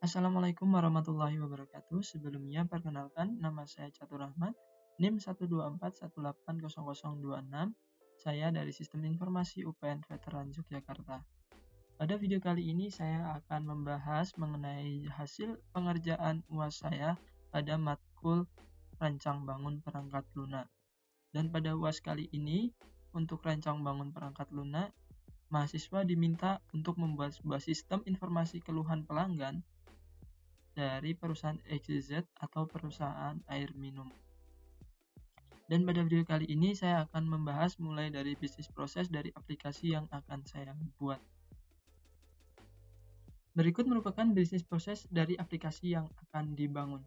Assalamualaikum warahmatullahi wabarakatuh. Sebelumnya perkenalkan nama saya Catur Rahmat, NIM 124180026. Saya dari Sistem Informasi UPN Veteran Yogyakarta. Pada video kali ini saya akan membahas mengenai hasil pengerjaan UAS saya pada matkul rancang bangun perangkat lunak. Dan pada UAS kali ini, untuk rancang bangun perangkat lunak, mahasiswa diminta untuk membuat sebuah sistem informasi keluhan pelanggan dari perusahaan XYZ atau perusahaan air minum. Dan pada video kali ini saya akan membahas mulai dari bisnis proses dari aplikasi yang akan saya buat. Berikut merupakan bisnis proses dari aplikasi yang akan dibangun.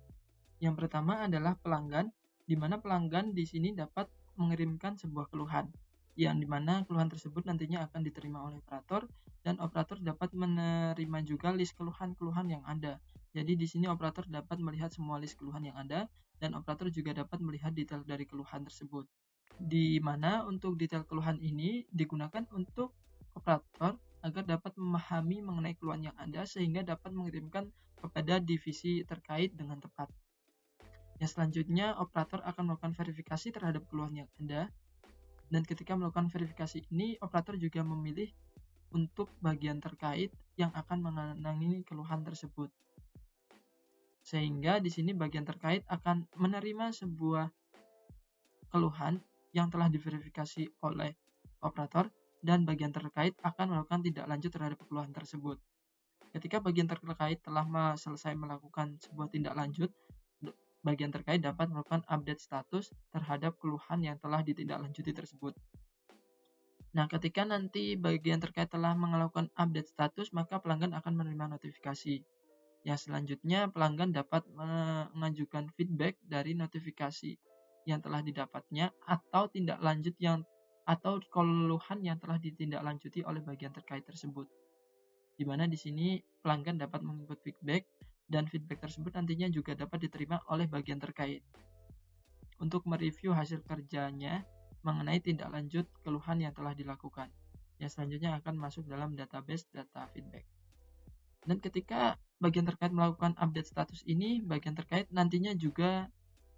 Yang pertama adalah pelanggan, di mana pelanggan di sini dapat mengirimkan sebuah keluhan, yang dimana keluhan tersebut nantinya akan diterima oleh operator, dan operator dapat menerima juga list keluhan-keluhan yang ada. Jadi di sini operator dapat melihat semua list keluhan yang ada, dan operator juga dapat melihat detail dari keluhan tersebut. Di mana untuk detail keluhan ini digunakan untuk operator agar dapat memahami mengenai keluhan yang ada sehingga dapat mengirimkan kepada divisi terkait dengan tepat. Yang selanjutnya, operator akan melakukan verifikasi terhadap keluhan yang ada, dan ketika melakukan verifikasi ini, operator juga memilih untuk bagian terkait yang akan menangani keluhan tersebut. Sehingga di sini bagian terkait akan menerima sebuah keluhan yang telah diverifikasi oleh operator, dan bagian terkait akan melakukan tindak lanjut terhadap keluhan tersebut. Ketika bagian terkait telah selesai melakukan sebuah tindak lanjut, bagian terkait dapat melakukan update status terhadap keluhan yang telah ditindaklanjuti tersebut. Nah, ketika nanti bagian terkait telah melakukan update status, maka pelanggan akan menerima notifikasi. Yang selanjutnya, pelanggan dapat mengajukan feedback dari notifikasi yang telah didapatnya atau tindak lanjut atau keluhan yang telah ditindaklanjuti oleh bagian terkait tersebut. Di mana di sini pelanggan dapat menginput feedback, dan feedback tersebut nantinya juga dapat diterima oleh bagian terkait untuk mereview hasil kerjanya mengenai tindak lanjut keluhan yang telah dilakukan. Yang selanjutnya akan masuk dalam database data feedback. Dan ketika bagian terkait melakukan update status ini, bagian terkait nantinya juga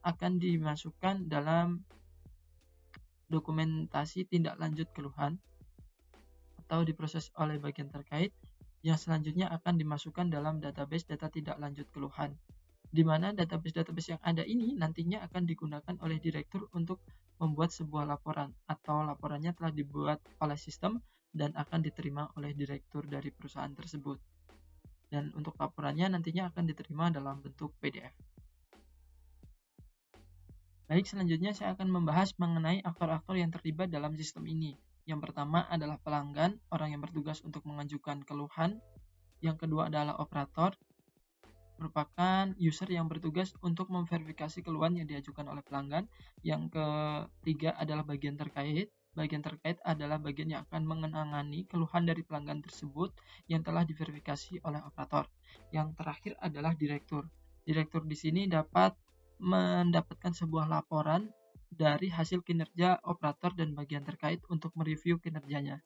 akan dimasukkan dalam dokumentasi tindak lanjut keluhan atau diproses oleh bagian terkait, yang selanjutnya akan dimasukkan dalam database data tindak lanjut keluhan, di mana database-database yang ada ini nantinya akan digunakan oleh direktur untuk membuat sebuah laporan, atau laporannya telah dibuat oleh sistem dan akan diterima oleh direktur dari perusahaan tersebut. Dan untuk laporannya nantinya akan diterima dalam bentuk PDF. Baik, selanjutnya saya akan membahas mengenai aktor-aktor yang terlibat dalam sistem ini. Yang pertama adalah pelanggan, orang yang bertugas untuk mengajukan keluhan. Yang kedua adalah operator, merupakan user yang bertugas untuk memverifikasi keluhan yang diajukan oleh pelanggan. Yang ketiga adalah bagian terkait. Bagian terkait adalah bagian yang akan mengenangani keluhan dari pelanggan tersebut yang telah diverifikasi oleh operator. Yang terakhir adalah direktur. Direktur di sini dapat mendapatkan sebuah laporan dari hasil kinerja operator dan bagian terkait untuk mereview kinerjanya.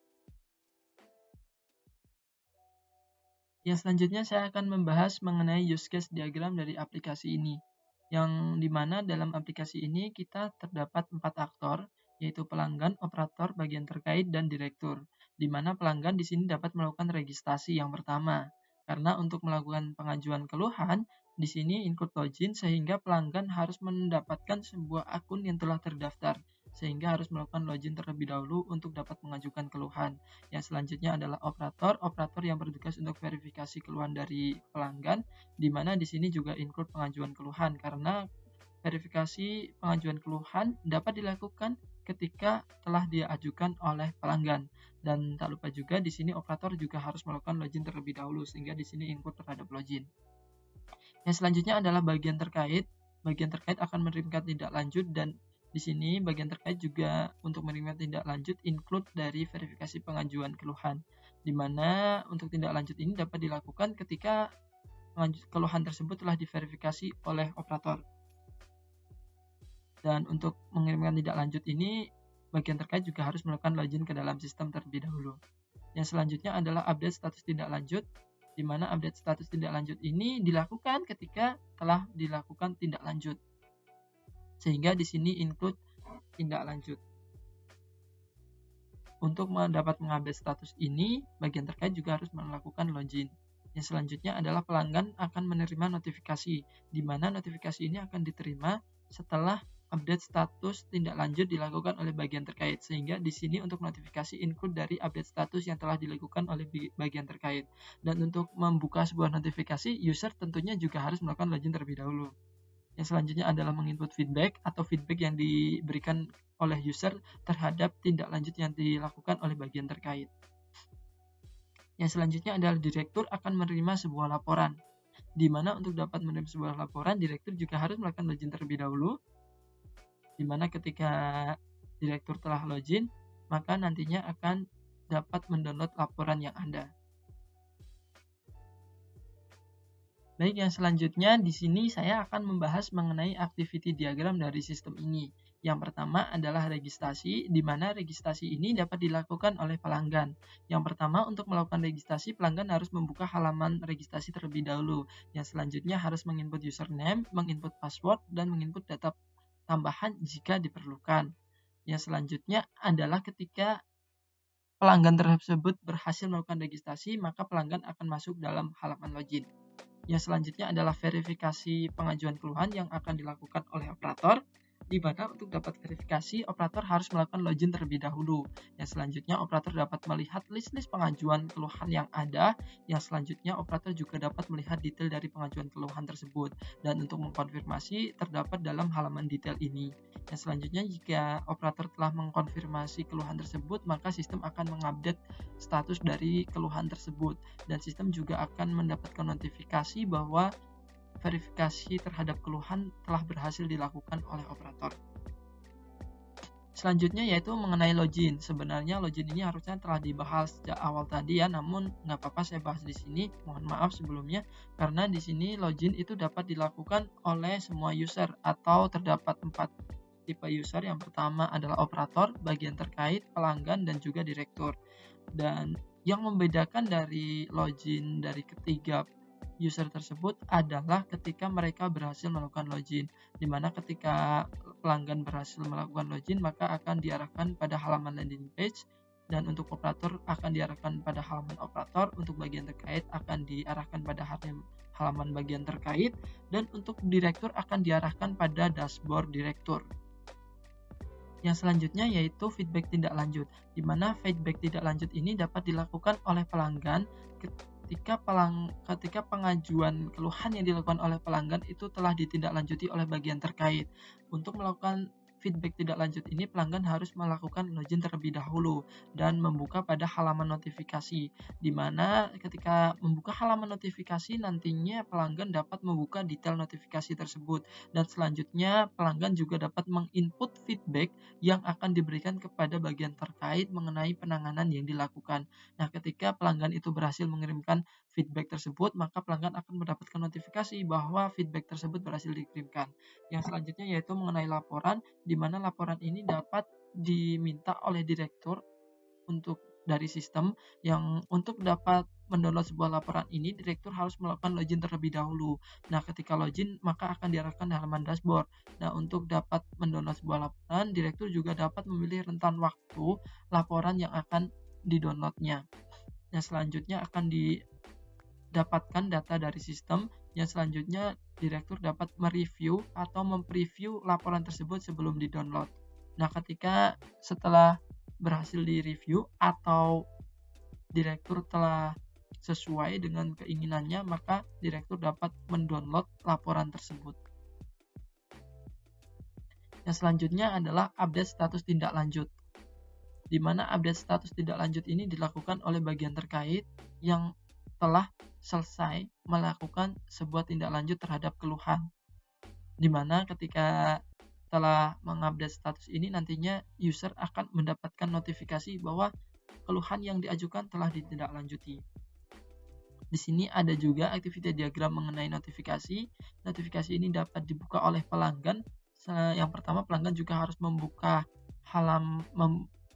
Yang selanjutnya saya akan membahas mengenai use case diagram dari aplikasi ini, yang dimana dalam aplikasi ini kita terdapat 4 aktor, yaitu pelanggan, operator, bagian terkait, dan direktur. Di mana pelanggan di sini dapat melakukan registrasi yang pertama, karena untuk melakukan pengajuan keluhan di sini include login, sehingga pelanggan harus mendapatkan sebuah akun yang telah terdaftar, sehingga harus melakukan login terlebih dahulu untuk dapat mengajukan keluhan. Yang selanjutnya adalah operator yang bertugas untuk verifikasi keluhan dari pelanggan, di mana di sini juga include pengajuan keluhan, karena verifikasi pengajuan keluhan dapat dilakukan ketika telah diajukan oleh pelanggan. Dan tak lupa juga di sini operator juga harus melakukan login terlebih dahulu, sehingga di sini include terhadap login. Yang selanjutnya adalah bagian terkait. Bagian terkait akan menerima tindak lanjut, dan di sini bagian terkait juga untuk menerima tindak lanjut include dari verifikasi pengajuan keluhan, di mana untuk tindak lanjut ini dapat dilakukan ketika keluhan tersebut telah diverifikasi oleh operator. Dan untuk mengirimkan tindak lanjut ini, bagian terkait juga harus melakukan login ke dalam sistem terlebih dahulu. Yang selanjutnya adalah update status tindak lanjut, di mana update status tindak lanjut ini dilakukan ketika telah dilakukan tindak lanjut. Sehingga di sini include tindak lanjut. Untuk mengupdate status ini, bagian terkait juga harus melakukan login. Yang selanjutnya adalah pelanggan akan menerima notifikasi, di mana notifikasi ini akan diterima setelah update status tindak lanjut dilakukan oleh bagian terkait. Sehingga di sini untuk notifikasi include dari update status yang telah dilakukan oleh bagian terkait. Dan untuk membuka sebuah notifikasi, user tentunya juga harus melakukan login terlebih dahulu. Yang selanjutnya adalah menginput feedback atau feedback yang diberikan oleh user terhadap tindak lanjut yang dilakukan oleh bagian terkait. Yang selanjutnya adalah direktur akan menerima sebuah laporan, di mana untuk dapat menerima sebuah laporan, direktur juga harus melakukan login terlebih dahulu, di mana ketika direktur telah login, maka nantinya akan dapat mendownload laporan yang ada. Baik, yang selanjutnya di sini saya akan membahas mengenai activity diagram dari sistem ini. Yang pertama adalah registrasi, di mana registrasi ini dapat dilakukan oleh pelanggan. Yang pertama, untuk melakukan registrasi, pelanggan harus membuka halaman registrasi terlebih dahulu. Yang selanjutnya harus menginput username, menginput password, dan menginput data tambahan jika diperlukan. Yang selanjutnya adalah ketika pelanggan tersebut berhasil melakukan registrasi, maka pelanggan akan masuk dalam halaman login. Yang selanjutnya adalah verifikasi pengajuan keluhan yang akan dilakukan oleh operator, di mana untuk dapat verifikasi, operator harus melakukan login terlebih dahulu. Yang selanjutnya, operator dapat melihat list-list pengajuan keluhan yang ada. Yang selanjutnya, operator juga dapat melihat detail dari pengajuan keluhan tersebut. Dan untuk mengkonfirmasi, terdapat dalam halaman detail ini. Yang selanjutnya, jika operator telah mengkonfirmasi keluhan tersebut, maka sistem akan mengupdate status dari keluhan tersebut. Dan sistem juga akan mendapatkan notifikasi bahwa verifikasi terhadap keluhan telah berhasil dilakukan oleh operator. Selanjutnya yaitu mengenai login. Sebenarnya login ini harusnya telah dibahas sejak awal tadi ya, namun nggak apa-apa saya bahas di sini. Mohon maaf sebelumnya, karena di sini login itu dapat dilakukan oleh semua user atau terdapat 4 tipe user. Yang pertama adalah operator, bagian terkait, pelanggan, dan juga direktur. Dan yang membedakan dari login dari ketiga user tersebut adalah ketika mereka berhasil melakukan login, di mana ketika pelanggan berhasil melakukan login maka akan diarahkan pada halaman landing page, dan untuk operator akan diarahkan pada halaman operator, untuk bagian terkait akan diarahkan pada halaman bagian terkait, dan untuk direktur akan diarahkan pada dashboard direktur. Yang selanjutnya yaitu feedback tindak lanjut, di mana feedback tindak lanjut ini dapat dilakukan oleh pelanggan ketika pengajuan keluhan yang dilakukan oleh pelanggan itu telah ditindaklanjuti oleh bagian terkait. Untuk melakukan feedback tindak lanjut ini, pelanggan harus melakukan login terlebih dahulu dan membuka pada halaman notifikasi, di mana ketika membuka halaman notifikasi nantinya pelanggan dapat membuka detail notifikasi tersebut, dan selanjutnya pelanggan juga dapat menginput feedback yang akan diberikan kepada bagian terkait mengenai penanganan yang dilakukan. Nah, ketika pelanggan itu berhasil mengirimkan feedback tersebut, maka pelanggan akan mendapatkan notifikasi bahwa feedback tersebut berhasil dikirimkan. Yang selanjutnya yaitu mengenai laporan, di mana laporan ini dapat diminta oleh direktur dari sistem, yang untuk dapat mendownload sebuah laporan ini, direktur harus melakukan login terlebih dahulu. Nah, ketika login, maka akan diarahkan di halaman dashboard. Nah, untuk dapat mendownload sebuah laporan, direktur juga dapat memilih rentan waktu laporan yang akan didownloadnya. Nah, selanjutnya akan didapatkan data dari sistem. Yang selanjutnya direktur dapat mereview atau mempreview laporan tersebut sebelum di-download. Nah, ketika setelah berhasil di-review atau direktur telah sesuai dengan keinginannya, maka direktur dapat mendownload laporan tersebut. Yang selanjutnya adalah update status tindak lanjut, di mana update status tindak lanjut ini dilakukan oleh bagian terkait yang telah selesai melakukan sebuah tindak lanjut terhadap keluhan, di mana ketika telah mengupdate status ini nantinya user akan mendapatkan notifikasi bahwa keluhan yang diajukan telah ditindaklanjuti. Di sini ada juga activity diagram mengenai notifikasi. Notifikasi ini dapat dibuka oleh pelanggan. Yang pertama, pelanggan juga harus membuka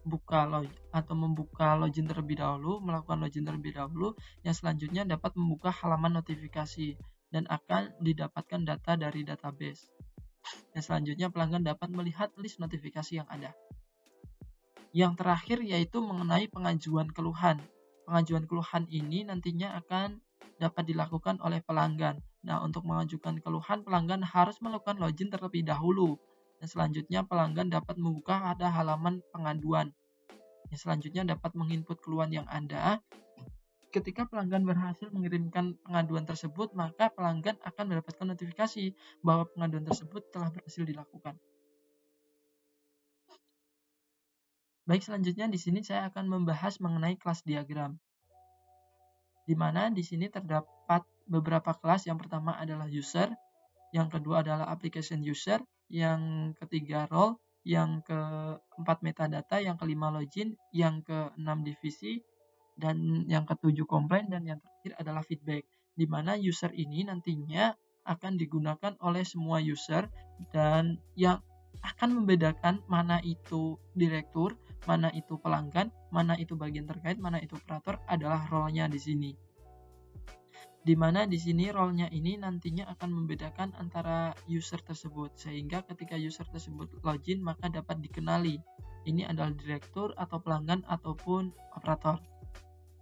membuka login terlebih dahulu, melakukan login terlebih dahulu, yang selanjutnya dapat membuka halaman notifikasi dan akan didapatkan data dari database. Yang selanjutnya pelanggan dapat melihat list notifikasi yang ada. Yang terakhir yaitu mengenai pengajuan keluhan. Pengajuan keluhan ini nantinya akan dapat dilakukan oleh pelanggan. Nah, untuk mengajukan keluhan, pelanggan harus melakukan login terlebih dahulu. Dan selanjutnya pelanggan dapat membuka ada halaman pengaduan. Yang selanjutnya dapat menginput keluhan yang ada. Ketika pelanggan berhasil mengirimkan pengaduan tersebut, maka pelanggan akan mendapatkan notifikasi bahwa pengaduan tersebut telah berhasil dilakukan. Baik, selanjutnya di sini saya akan membahas mengenai kelas diagram. Di mana di sini terdapat beberapa kelas. Yang pertama adalah user, yang kedua adalah application user, yang ketiga role, yang keempat metadata, yang kelima login, yang keenam divisi, dan yang ketujuh komplain, dan yang terakhir adalah feedback. Di mana user ini nantinya akan digunakan oleh semua user dan yang akan membedakan mana itu direktur, mana itu pelanggan, mana itu bagian terkait, mana itu operator adalah role-nya di sini. Di mana di sini role-nya ini nantinya akan membedakan antara user tersebut, sehingga ketika user tersebut login maka dapat dikenali ini adalah direktur atau pelanggan ataupun operator.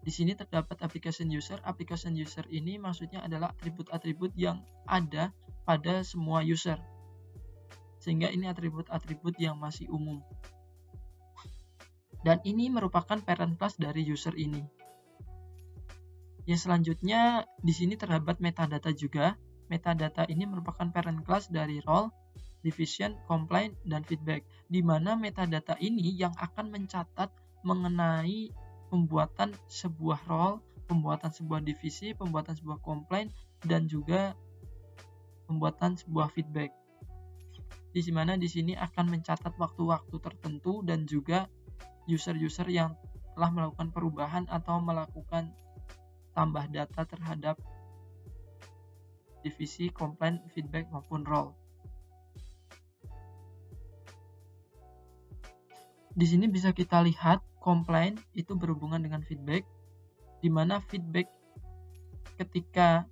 Di sini terdapat application user. Application user ini maksudnya adalah atribut-atribut yang ada pada semua user, sehingga ini atribut-atribut yang masih umum. Dan ini merupakan parent class dari user ini. Yang selanjutnya di sini terdapat metadata juga. Metadata ini merupakan parent class dari role, division, complaint, dan feedback. Di mana metadata ini yang akan mencatat mengenai pembuatan sebuah role, pembuatan sebuah divisi, pembuatan sebuah complaint, dan juga pembuatan sebuah feedback. Di mana di sini akan mencatat waktu-waktu tertentu dan juga user-user yang telah melakukan perubahan atau melakukan tambah data terhadap divisi, komplain, feedback, maupun role. Di sini bisa kita lihat komplain itu berhubungan dengan feedback, di mana feedback ketika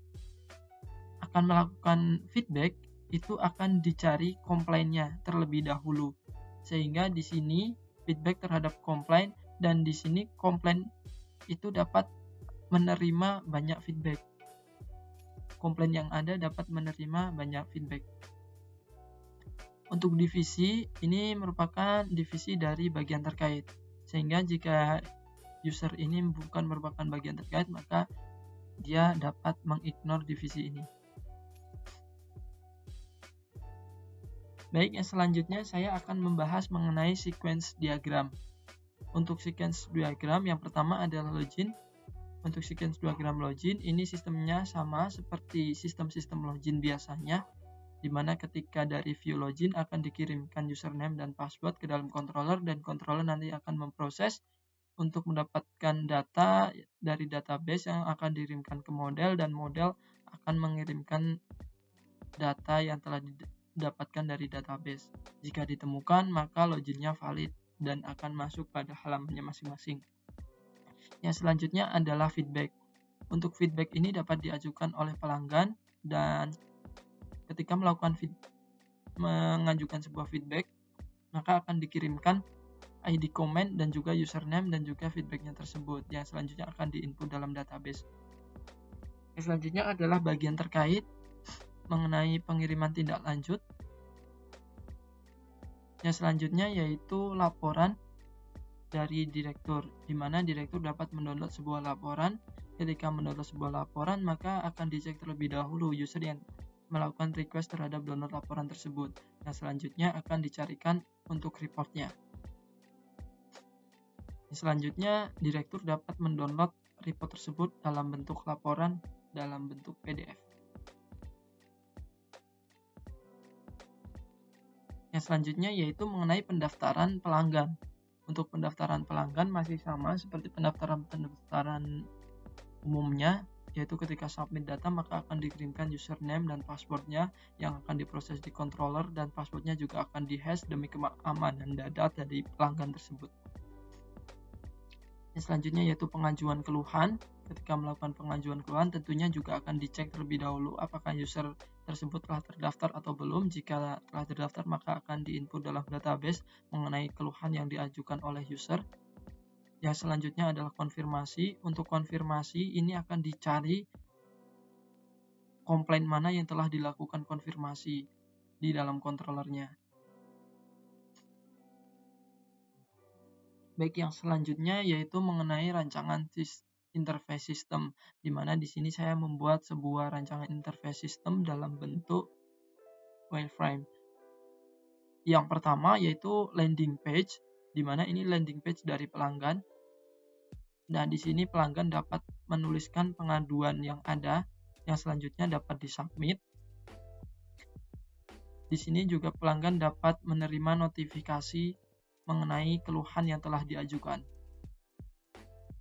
akan melakukan feedback itu akan dicari komplainnya terlebih dahulu, sehingga di sini feedback terhadap komplain, dan di sini komplain itu dapat menerima banyak feedback. Komplain yang ada dapat menerima banyak feedback. Untuk divisi, ini merupakan divisi dari bagian terkait. Sehingga jika user ini bukan merupakan bagian terkait, maka dia dapat mengignore divisi ini. Baik, yang selanjutnya saya akan membahas mengenai sequence diagram. Untuk sequence diagram, yang pertama adalah login. Untuk sequence diagram login, ini sistemnya sama seperti sistem-sistem login biasanya, di mana ketika dari view login akan dikirimkan username dan password ke dalam controller, dan controller nanti akan memproses untuk mendapatkan data dari database yang akan dikirimkan ke model, dan model akan mengirimkan data yang telah didapatkan dari database. Jika ditemukan, maka loginnya valid dan akan masuk pada halamannya masing-masing. Yang selanjutnya adalah feedback. Untuk feedback ini dapat diajukan oleh pelanggan, dan ketika mengajukan sebuah feedback, maka akan dikirimkan ID comment dan juga username dan juga feedbacknya tersebut, yang selanjutnya akan diinput dalam database. Yang selanjutnya adalah bagian terkait mengenai pengiriman tindak lanjut. Yang selanjutnya yaitu laporan dari direktur, di mana direktur dapat mendownload sebuah laporan. Ketika mendownload sebuah laporan, maka akan dicek terlebih dahulu user yang melakukan request terhadap download laporan tersebut. Yang selanjutnya akan dicarikan untuk reportnya. Selanjutnya, direktur dapat mendownload report tersebut dalam bentuk laporan dalam bentuk PDF. Yang selanjutnya yaitu mengenai pendaftaran pelanggan. Untuk pendaftaran pelanggan masih sama seperti pendaftaran umumnya, yaitu ketika submit data maka akan dikirimkan username dan passwordnya yang akan diproses di controller, dan passwordnya juga akan dihash demi keamanan data dari pelanggan tersebut. Yang selanjutnya yaitu pengajuan keluhan. Ketika melakukan pengajuan keluhan, tentunya juga akan dicek terlebih dahulu apakah user tersebut telah terdaftar atau belum. Jika telah terdaftar, maka akan diinput dalam database mengenai keluhan yang diajukan oleh user. Yang selanjutnya adalah konfirmasi. Untuk konfirmasi ini akan dicari komplain mana yang telah dilakukan konfirmasi di dalam controllernya. Baik, yang selanjutnya yaitu mengenai rancangan interface system, di mana di sini saya membuat sebuah rancangan interface system dalam bentuk wireframe. Yang pertama yaitu landing page, di mana ini landing page dari pelanggan. Dan di sini pelanggan dapat menuliskan pengaduan yang ada, yang selanjutnya dapat disubmit. Di sini juga pelanggan dapat menerima notifikasi mengenai keluhan yang telah diajukan.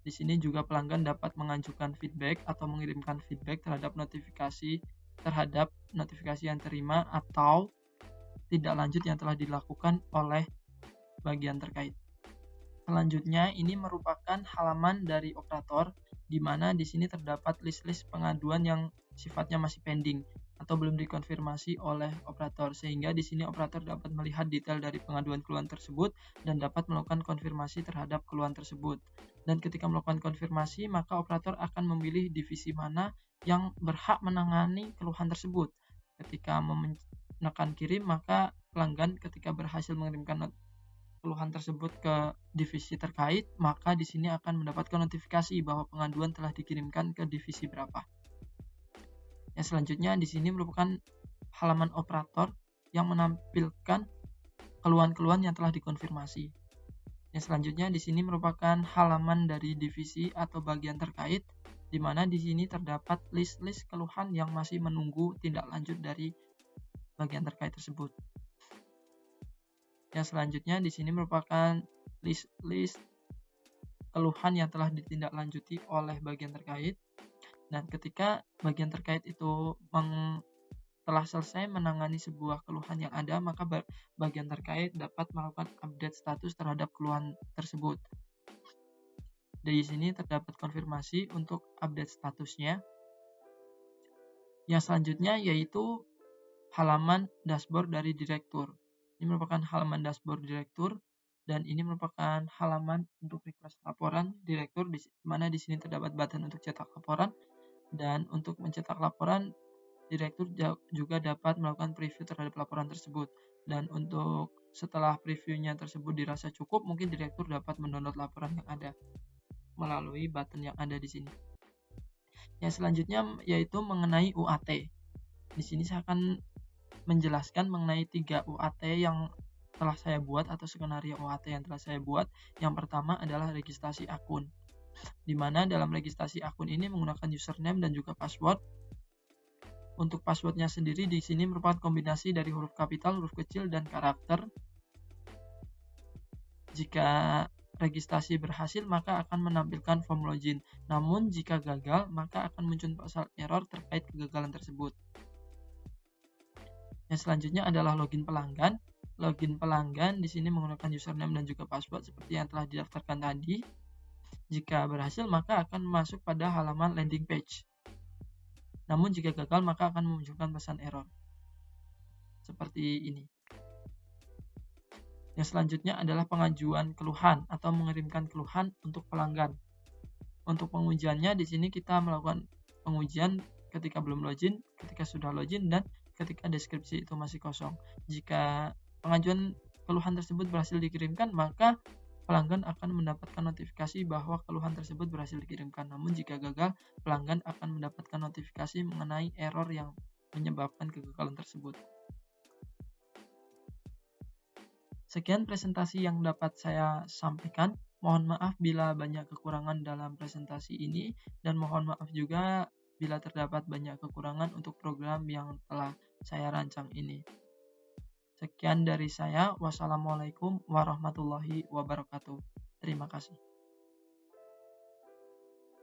Di sini juga pelanggan dapat mengajukan feedback atau mengirimkan feedback terhadap notifikasi yang terima atau tidak lanjut yang telah dilakukan oleh bagian terkait. Selanjutnya, ini merupakan halaman dari operator, di mana di sini terdapat list-list pengaduan yang sifatnya masih pending atau belum dikonfirmasi oleh operator, sehingga di sini operator dapat melihat detail dari pengaduan keluhan tersebut dan dapat melakukan konfirmasi terhadap keluhan tersebut. Dan ketika melakukan konfirmasi, maka operator akan memilih divisi mana yang berhak menangani keluhan tersebut. Ketika menekan kirim, maka pelanggan ketika berhasil mengirimkan keluhan tersebut ke divisi terkait, maka di sini akan mendapatkan notifikasi bahwa pengaduan telah dikirimkan ke divisi berapa. Yang selanjutnya di sini merupakan halaman operator yang menampilkan keluhan-keluhan yang telah dikonfirmasi. Yang selanjutnya di sini merupakan halaman dari divisi atau bagian terkait, di mana di sini terdapat list-list keluhan yang masih menunggu tindak lanjut dari bagian terkait tersebut. Yang selanjutnya di sini merupakan list-list keluhan yang telah ditindaklanjuti oleh bagian terkait. Dan ketika bagian terkait itu telah selesai menangani sebuah keluhan yang ada, maka bagian terkait dapat melakukan update status terhadap keluhan tersebut. Dari sini terdapat konfirmasi untuk update statusnya. Yang selanjutnya yaitu halaman dashboard dari direktur. Ini merupakan halaman dashboard direktur, dan ini merupakan halaman untuk request laporan direktur, di mana di sini terdapat button untuk cetak laporan. Dan untuk mencetak laporan, direktur juga dapat melakukan preview terhadap laporan tersebut. Dan untuk setelah previewnya tersebut dirasa cukup, mungkin direktur dapat mendownload laporan yang ada melalui button yang ada di sini. Yang selanjutnya yaitu mengenai UAT. Di sini saya akan menjelaskan mengenai 3 UAT yang telah saya buat atau skenario UAT yang telah saya buat. Yang pertama adalah registrasi akun, di mana dalam registrasi akun ini menggunakan username dan juga password. Untuk passwordnya sendiri di sini merupakan kombinasi dari huruf kapital, huruf kecil, dan karakter. Jika registrasi berhasil, maka akan menampilkan form login. Namun jika gagal, maka akan muncul pasal error terkait kegagalan tersebut. Yang selanjutnya adalah login pelanggan. Login pelanggan di sini menggunakan username dan juga password seperti yang telah didaftarkan tadi. Jika berhasil, maka akan masuk pada halaman landing page. Namun jika gagal, maka akan memunculkan pesan error. Seperti ini. Yang selanjutnya adalah pengajuan keluhan atau mengirimkan keluhan untuk pelanggan. Untuk pengujiannya di sini kita melakukan pengujian ketika belum login, ketika sudah login, dan ketika deskripsi itu masih kosong. Jika pengajuan keluhan tersebut berhasil dikirimkan, maka pelanggan akan mendapatkan notifikasi bahwa keluhan tersebut berhasil dikirimkan. Namun jika gagal, pelanggan akan mendapatkan notifikasi mengenai error yang menyebabkan kegagalan tersebut. Sekian presentasi yang dapat saya sampaikan. Mohon maaf bila banyak kekurangan dalam presentasi ini, dan mohon maaf juga bila terdapat banyak kekurangan untuk program yang telah saya rancang ini. Sekian dari saya. Wassalamualaikum warahmatullahi wabarakatuh. Terima kasih.